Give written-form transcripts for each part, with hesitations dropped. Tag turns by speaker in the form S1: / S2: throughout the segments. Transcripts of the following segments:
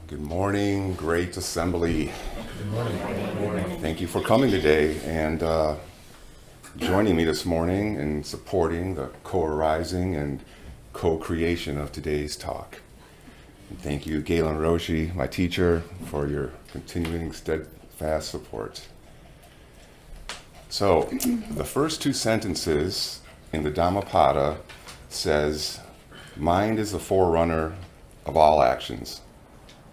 S1: Good morning, great assembly.
S2: Good morning. Good morning.
S1: Thank you for coming today and joining me this morning in supporting the co-arising and co-creation of today's talk. And thank you, Gyōzan Royce, my teacher, for your continuing steadfast support. So, the first two sentences in the Dhammapada says, mind is the forerunner of all actions.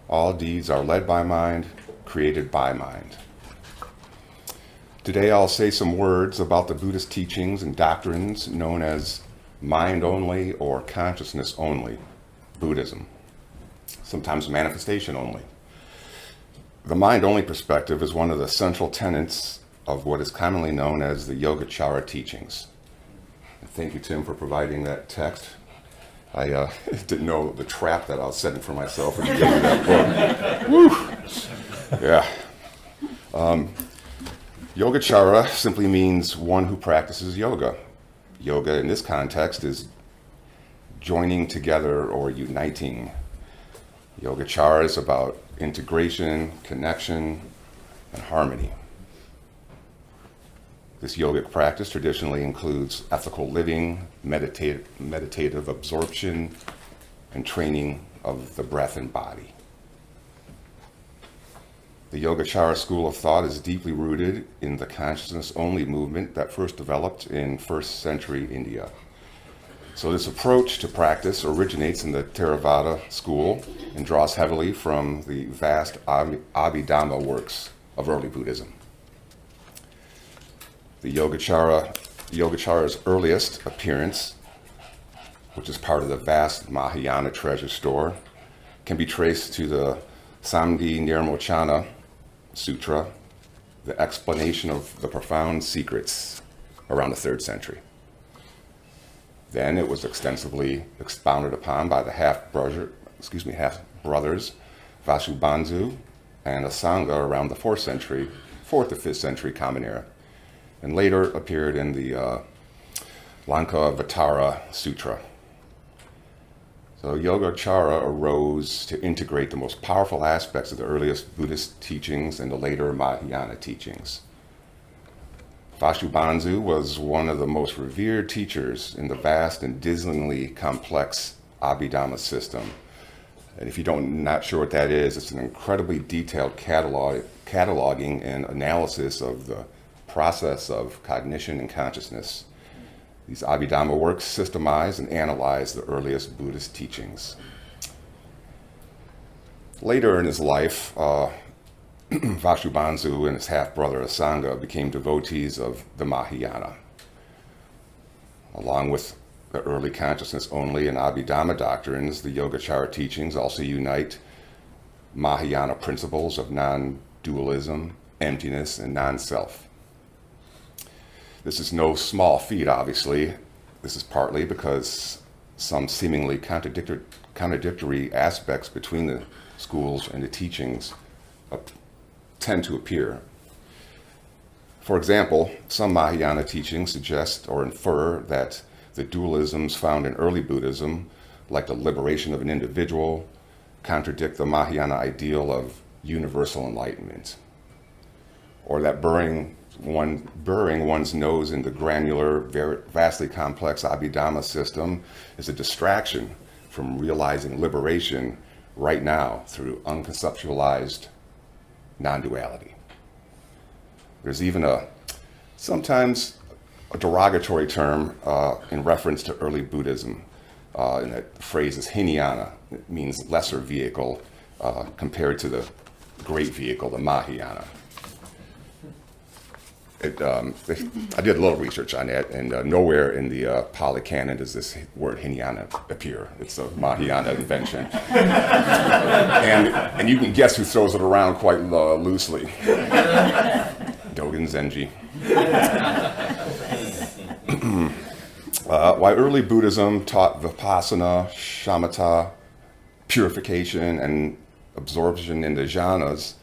S1: All deeds are led by mind, created by mind. Today I'll say some words about the Buddhist teachings and doctrines known as mind only or consciousness only Buddhism, sometimes manifestation only. The mind only perspective is one of the central tenets of what is commonly known as the Yogacara teachings. And thank you, Tim, for providing that text. I didn't know the trap that I was setting for myself when you gave me that book. Woo! Yeah. Yogacara simply means one who practices yoga. Yoga in this context is joining together or uniting. Yogacara is about integration, connection, and harmony. This yogic practice traditionally includes ethical living, meditative absorption, and training of the breath and body. The Yogacara school of thought is deeply rooted in the consciousness-only movement that first developed in first century India. So this approach to practice originates in the Theravada school and draws heavily from the vast Abhidhamma works of early Buddhism. The Yogacara's earliest appearance, which is part of the vast Mahayana treasure store, can be traced to the Samdhi Nirmochana Sutra, the explanation of the profound secrets around the 3rd century. Then it was extensively expounded upon by the half-brothers Vasubandhu and Asanga around the 4th to 5th century Common Era, and later appeared in the Lankavatara Sutra. So Yogacara arose to integrate the most powerful aspects of the earliest Buddhist teachings and the later Mahayana teachings. Vasubandhu was one of the most revered teachers in the vast and dazzlingly complex Abhidhamma system. And if you're not sure what that is, it's an incredibly detailed cataloging and analysis of the process of cognition and consciousness. These Abhidhamma works systemize and analyze the earliest Buddhist teachings. Later in his life, Vasubandhu and his half-brother Asanga became devotees of the Mahayana. Along with the early consciousness-only and Abhidhamma doctrines, the Yogacara teachings also unite Mahayana principles of non-dualism, emptiness, and non-self. This is no small feat, obviously. This is partly because some seemingly contradictory aspects between the schools and the teachings tend to appear. For example, some Mahayana teachings suggest or infer that the dualisms found in early Buddhism, like the liberation of an individual, contradict the Mahayana ideal of universal enlightenment, or that burying one's nose in the granular, vastly complex Abhidhamma system is a distraction from realizing liberation right now through unconceptualized non-duality. There's even sometimes a derogatory term in reference to early Buddhism, and that phrase is Hinayana. It means lesser vehicle compared to the great vehicle, the Mahayana. I did a little research on that, and nowhere in the Pali Canon does this word Hinayana appear. It's a Mahayana invention. and you can guess who throws it around quite loosely. Dogen Zenji. While early Buddhism taught vipassana, shamatha, purification, and absorption in the jhanas,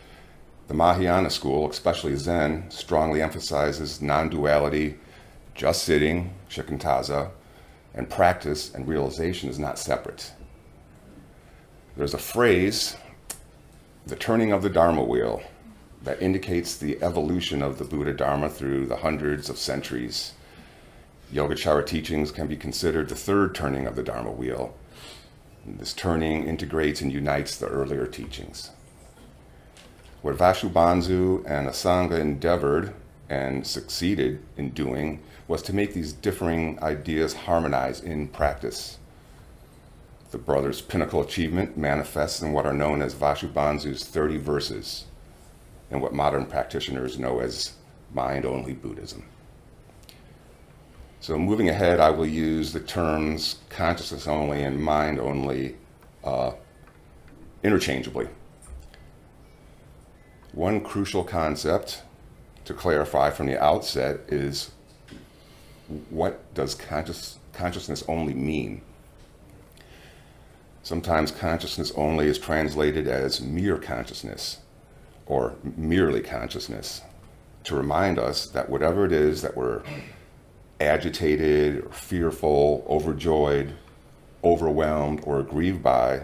S1: the Mahayana school, especially Zen, strongly emphasizes non-duality, just sitting, shikantaza, and practice and realization is not separate. There's a phrase the turning of the Dharma wheel that indicates the evolution of the Buddha Dharma through the hundreds of centuries. Yogacara teachings can be considered the third turning of the Dharma wheel. This turning integrates and unites the earlier teachings. What Vasubandhu and Asanga endeavored and succeeded in doing was to make these differing ideas harmonize in practice. The brothers' pinnacle achievement manifests in what are known as Vasubandhu's 30 verses, and what modern practitioners know as mind-only Buddhism. So moving ahead, I will use the terms consciousness only and mind only interchangeably. One crucial concept to clarify from the outset is, what does consciousness only mean? Sometimes consciousness only is translated as mere consciousness or merely consciousness, to remind us that whatever it is that we're agitated or fearful, overjoyed, overwhelmed, or aggrieved by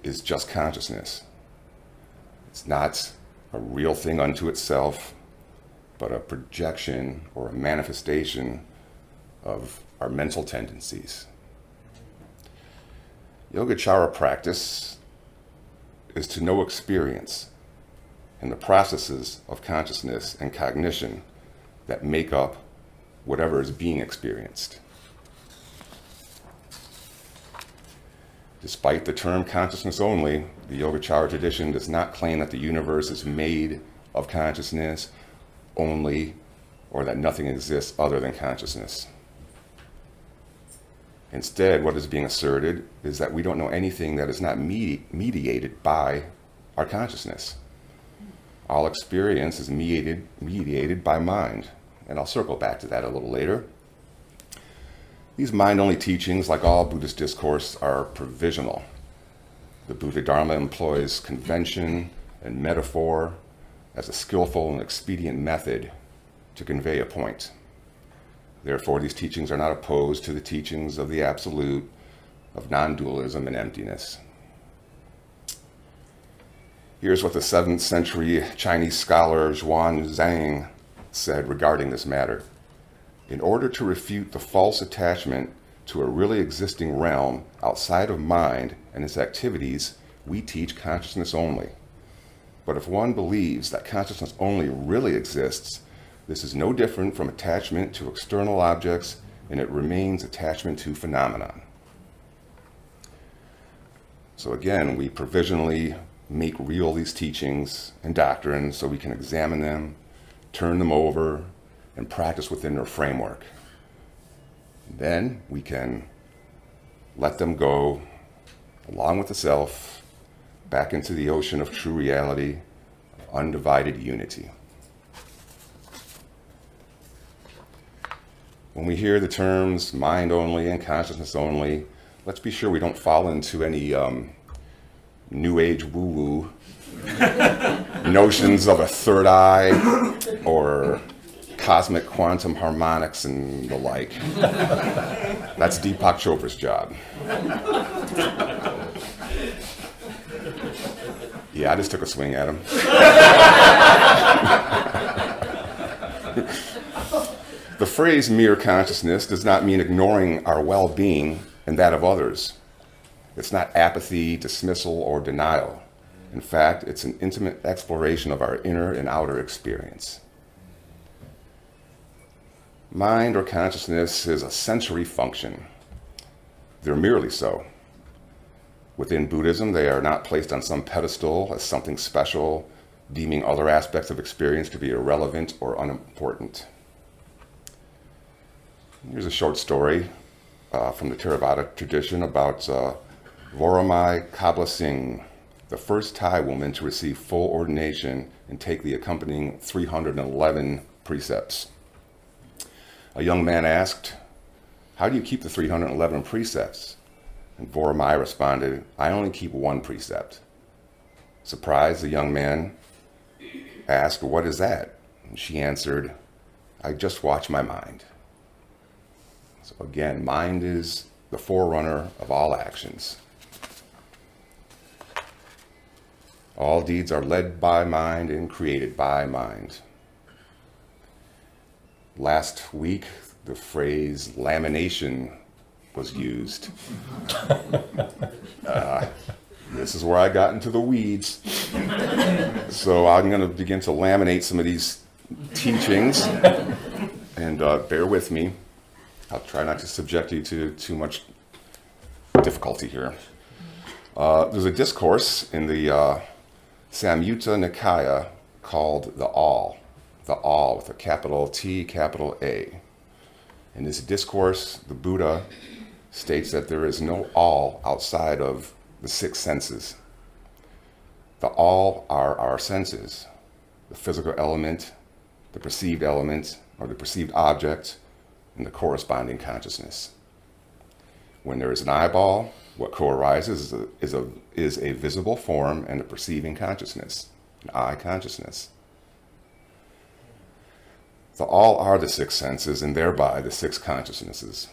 S1: is just consciousness. It's not a real thing unto itself, but a projection or a manifestation of our mental tendencies. Yogacara practice is to know experience and the processes of consciousness and cognition that make up whatever is being experienced. Despite the term consciousness only, the Yogacara tradition does not claim that the universe is made of consciousness only, or that nothing exists other than consciousness. Instead, what is being asserted is that we don't know anything that is not mediated by our consciousness. All experience is mediated by mind, and I'll circle back to that a little later. These mind-only teachings, like all Buddhist discourse, are provisional. The Buddha Dharma employs convention and metaphor as a skillful and expedient method to convey a point. Therefore, these teachings are not opposed to the teachings of the Absolute, of non-dualism and emptiness. Here's what the 7th century Chinese scholar Gyōzan said regarding this matter. In order to refute the false attachment to a really existing realm outside of mind and its activities, we teach consciousness only. But if one believes that consciousness only really exists, this is no different from attachment to external objects, and it remains attachment to phenomenon. So again, we provisionally make real these teachings and doctrines so we can examine them, turn them over, and practice within their framework. Then we can let them go, along with the self, back into the ocean of true reality, of undivided unity. When we hear the terms mind only and consciousness only, let's be sure we don't fall into any New Age woo-woo notions of a third eye or cosmic quantum harmonics and the like. That's Deepak Chopra's job. Yeah, I just took a swing at him. The phrase mere consciousness does not mean ignoring our well-being and that of others. It's not apathy, dismissal, or denial. In fact, it's an intimate exploration of our inner and outer experience. Mind or consciousness is a sensory function. They're merely so. Within Buddhism, they are not placed on some pedestal as something special, deeming other aspects of experience to be irrelevant or unimportant. Here's a short story from the Theravada tradition about Voramai Kabla Singh, the first Thai woman to receive full ordination and take the accompanying 311 precepts. A young man asked, "How do you keep the 311 precepts?" And Voramai responded, "I only keep one precept." Surprised, the young man asked, "What is that?" And she answered, "I just watch my mind." So again, mind is the forerunner of all actions. All deeds are led by mind and created by mind. Last week, the phrase lamination was used. This is where I got into the weeds. So I'm going to begin to laminate some of these teachings, and bear with me. I'll try not to subject you to too much difficulty here. There's a discourse in the Samyutta Nikaya called the All with a capital T, capital A. In this discourse, the Buddha states that there is no all outside of the six senses. The all are our senses, the physical element, the perceived element, or the perceived object, and the corresponding consciousness. When there is an eyeball, what co-arises is a visible form and a perceiving consciousness, an eye consciousness. The all are the six senses and thereby the six consciousnesses.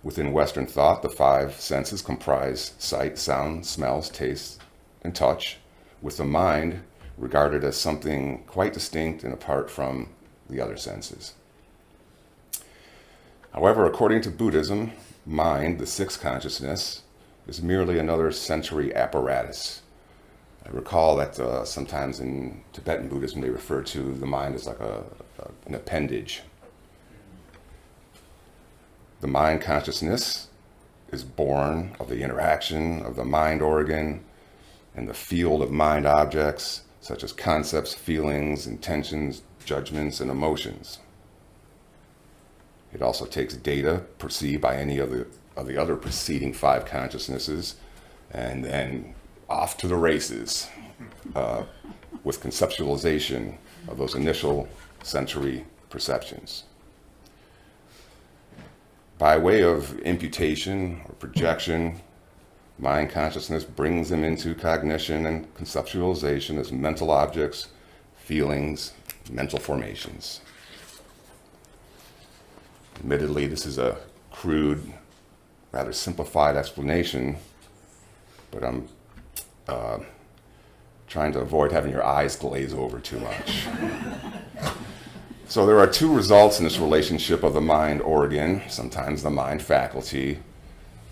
S1: Within Western thought, the five senses comprise sight, sound, smells, taste, and touch, with the mind regarded as something quite distinct and apart from the other senses. However, according to Buddhism, mind, the sixth consciousness, is merely another sensory apparatus. I recall that sometimes in Tibetan Buddhism they refer to the mind as like an appendage. The mind consciousness is born of the interaction of the mind organ and the field of mind objects, such as concepts, feelings, intentions, judgments, and emotions. It also takes data perceived by any of the other preceding five consciousnesses, and then off to the races with conceptualization of those initial sensory perceptions. By way of imputation or projection, mind consciousness brings them into cognition and conceptualization as mental objects, feelings, mental formations. Admittedly, this is a crude, rather simplified explanation, but I'm trying to avoid having your eyes glaze over too much. So there are two results in this relationship of the mind organ, sometimes the mind faculty,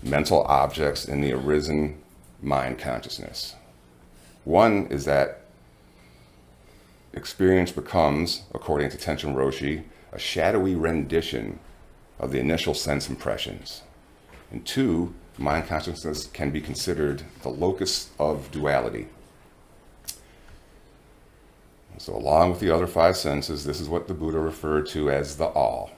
S1: mental objects in the arisen mind consciousness. One is that experience becomes, according to Tenshin Roshi, a shadowy rendition of the initial sense impressions. And two, mind consciousness can be considered the locus of duality. So along with the other five senses, this is what the Buddha referred to as the all.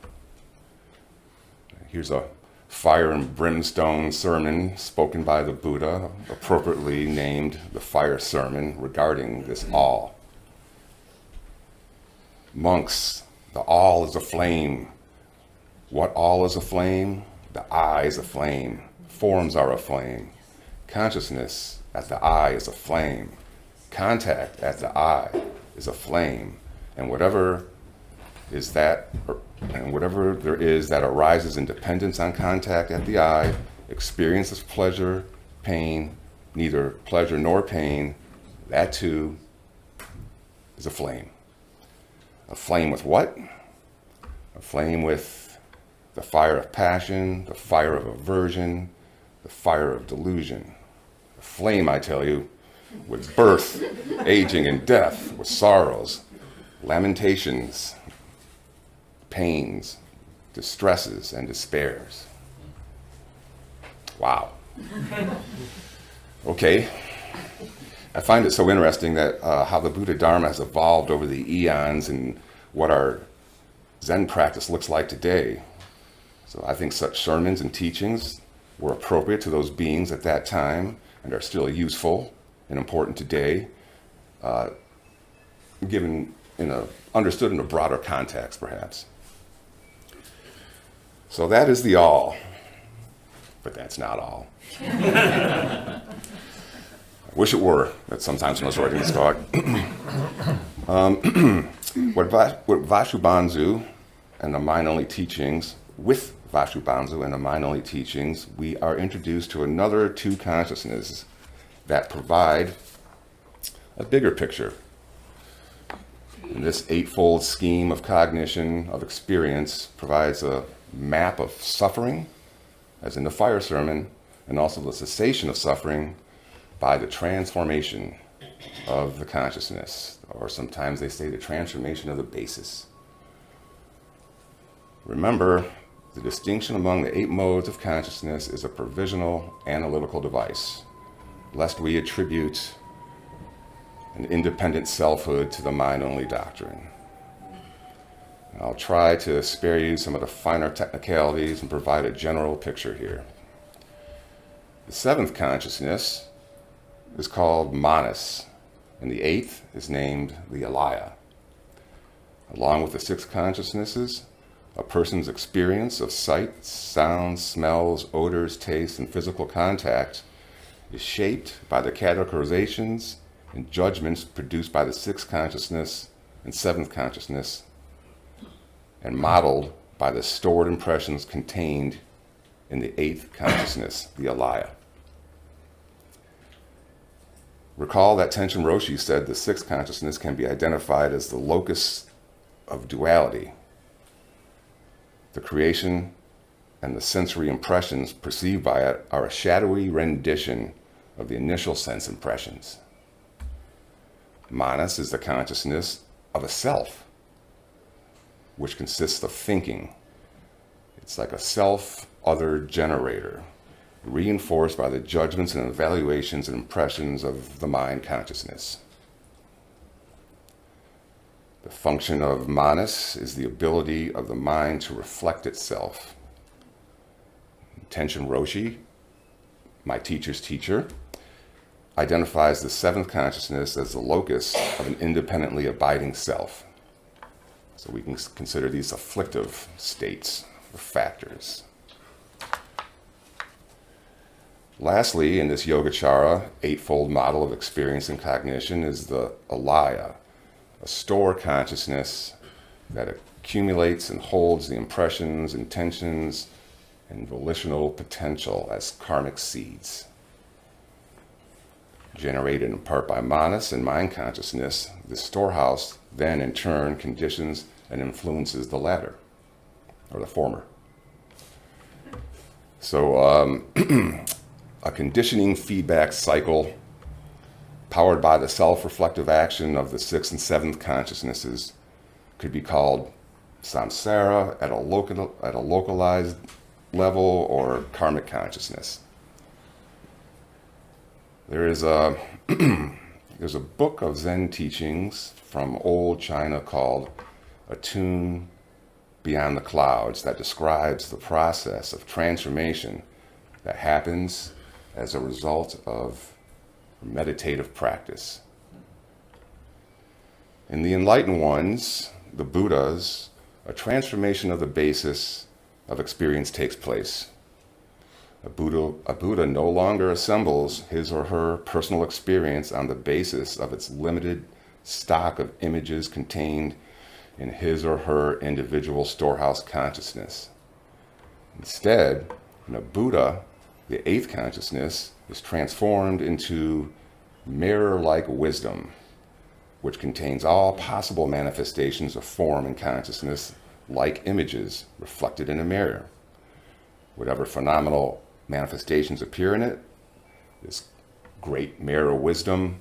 S1: Here's a fire and brimstone sermon spoken by the Buddha, appropriately named the Fire Sermon, regarding this all. Monks, the all is a flame. What all is a flame? The eye is a flame. Forms are a flame. Consciousness at the eye is a flame. Contact at the eye is a flame. And whatever there is that arises in dependence on contact at the eye, experiences pleasure, pain, neither pleasure nor pain, that too is a flame. A flame with what? A flame with the fire of passion, the fire of aversion, the fire of delusion. A flame, I tell you, with birth, aging, and death, with sorrows, lamentations, pains, distresses, and despairs. Wow. Okay. I find it so interesting that how the Buddha Dharma has evolved over the eons and what our Zen practice looks like today. So I think such sermons and teachings were appropriate to those beings at that time and are still useful and important today, understood in a broader context, perhaps. So that is the all, but that's not all. I wish it were, but sometimes when I was writing this talk. With Vasubandhu and the mind-only teachings, we are introduced to another two consciousnesses that provide a bigger picture. And this eightfold scheme of cognition, of experience, provides a map of suffering, as in the fire sermon, and also the cessation of suffering by the transformation of the consciousness, or sometimes they say the transformation of the basis. Remember, the distinction among the 8 modes of consciousness is a provisional analytical device, lest we attribute an independent selfhood to the mind-only doctrine. I'll try to spare you some of the finer technicalities and provide a general picture here. The 7th consciousness is called Manas, and the 8th is named the Alaya. Along with the 6 consciousnesses, a person's experience of sight, sounds, smells, odors, tastes, and physical contact is shaped by the categorizations and judgments produced by the 6th consciousness and 7th consciousness, and modeled by the stored impressions contained in the 8th consciousness, the Alaya. Recall that Tenshin Roshi said the 6th consciousness can be identified as the locus of duality. The creation and the sensory impressions perceived by it are a shadowy rendition of the initial sense impressions. Manas is the consciousness of a self, which consists of thinking. It's like a self-other generator, reinforced by the judgments and evaluations and impressions of the mind consciousness. The function of Manas is the ability of the mind to reflect itself. Tenshin Roshi, my teacher's teacher, identifies the 7th consciousness as the locus of an independently abiding self. So we can consider these afflictive states or factors. Lastly, in this Yogacara 8-fold model of experience and cognition is the Alaya, a store consciousness that accumulates and holds the impressions, intentions, and volitional potential as karmic seeds. Generated in part by Manas and mind consciousness, this storehouse then in turn conditions and influences the latter, or the former. So a conditioning feedback cycle powered by the self-reflective action of the 6th and 7th consciousnesses could be called samsara at a localized level, or karmic consciousness. There's a book of Zen teachings from old China called A Tune Beyond the Clouds that describes the process of transformation that happens as a result of meditative practice. In the enlightened ones, the Buddhas, a transformation of the basis of experience takes place. A Buddha no longer assembles his or her personal experience on the basis of its limited stock of images contained in his or her individual storehouse consciousness. Instead, in a Buddha, the 8th consciousness is transformed into mirror-like wisdom, which contains all possible manifestations of form and consciousness like images reflected in a mirror. Whatever phenomenal manifestations appear in it, this great mirror wisdom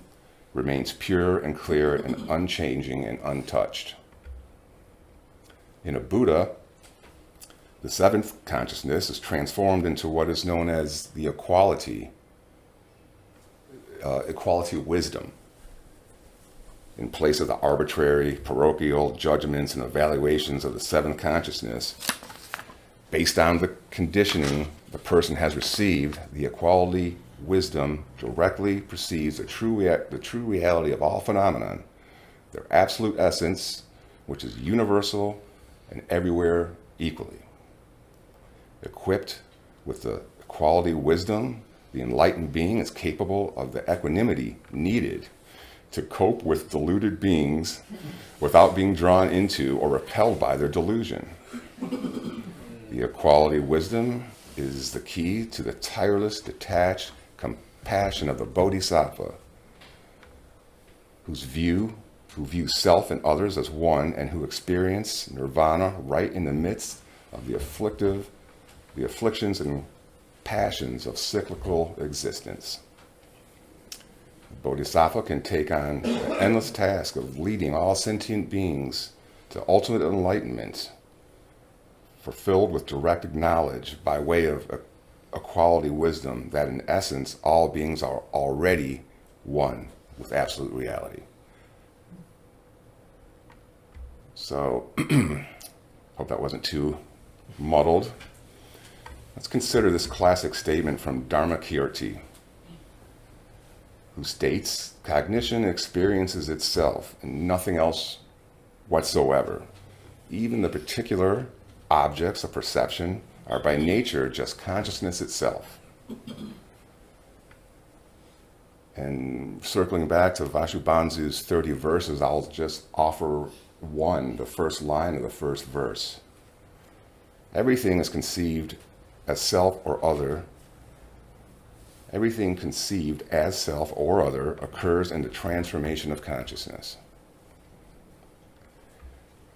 S1: remains pure and clear and unchanging and untouched. In a Buddha, the 7th consciousness is transformed into what is known as the equality wisdom, in place of the arbitrary, parochial judgments and evaluations of the 7th consciousness. Based on the conditioning the person has received, the equality wisdom directly perceives the true reality of all phenomenon, their absolute essence, which is universal and everywhere equally. Equipped with the equality wisdom, the enlightened being is capable of the equanimity needed to cope with deluded beings without being drawn into or repelled by their delusion. The equality wisdom is the key to the tireless, detached compassion of the Bodhisattva. who view self and others as one, and who experience nirvana right in the midst of the afflictions and passions of cyclical existence. The Bodhisattva can take on the endless task of leading all sentient beings to ultimate enlightenment, fulfilled with direct knowledge by way of a quality wisdom that in essence all beings are already one with absolute reality. So, hope that wasn't too muddled. Let's consider this classic statement from Dharmakirti, who states, "Cognition experiences itself and nothing else whatsoever. Even the particular objects of perception are by nature just consciousness itself." And circling back to Vasubandhu's 30 verses, I'll just offer the first line of the first verse. Everything is conceived as self or other. Everything conceived as self or other occurs in the transformation of consciousness.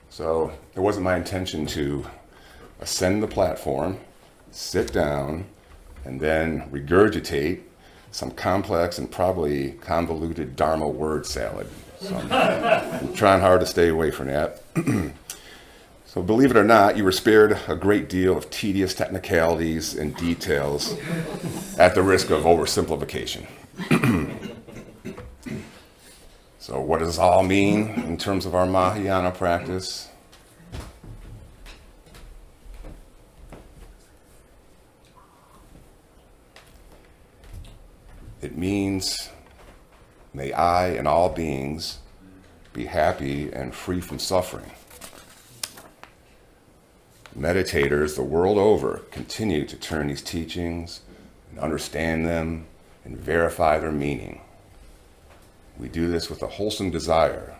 S1: So it wasn't my intention to ascend the platform, sit down, and then regurgitate some complex and probably convoluted Dharma word salad. So I'm trying hard to stay away from that. So believe it or not, you were spared a great deal of tedious technicalities and details at the risk of oversimplification. So what does this all mean in terms of our Mahayana practice? It means, may I and all beings be happy and free from suffering. Meditators the world over continue to turn these teachings and understand them and verify their meaning. We do this with a wholesome desire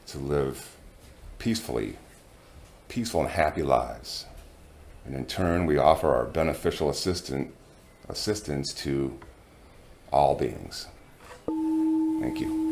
S1: to live peaceful and happy lives. And in turn, we offer our beneficial assistance to all beings. Thank you.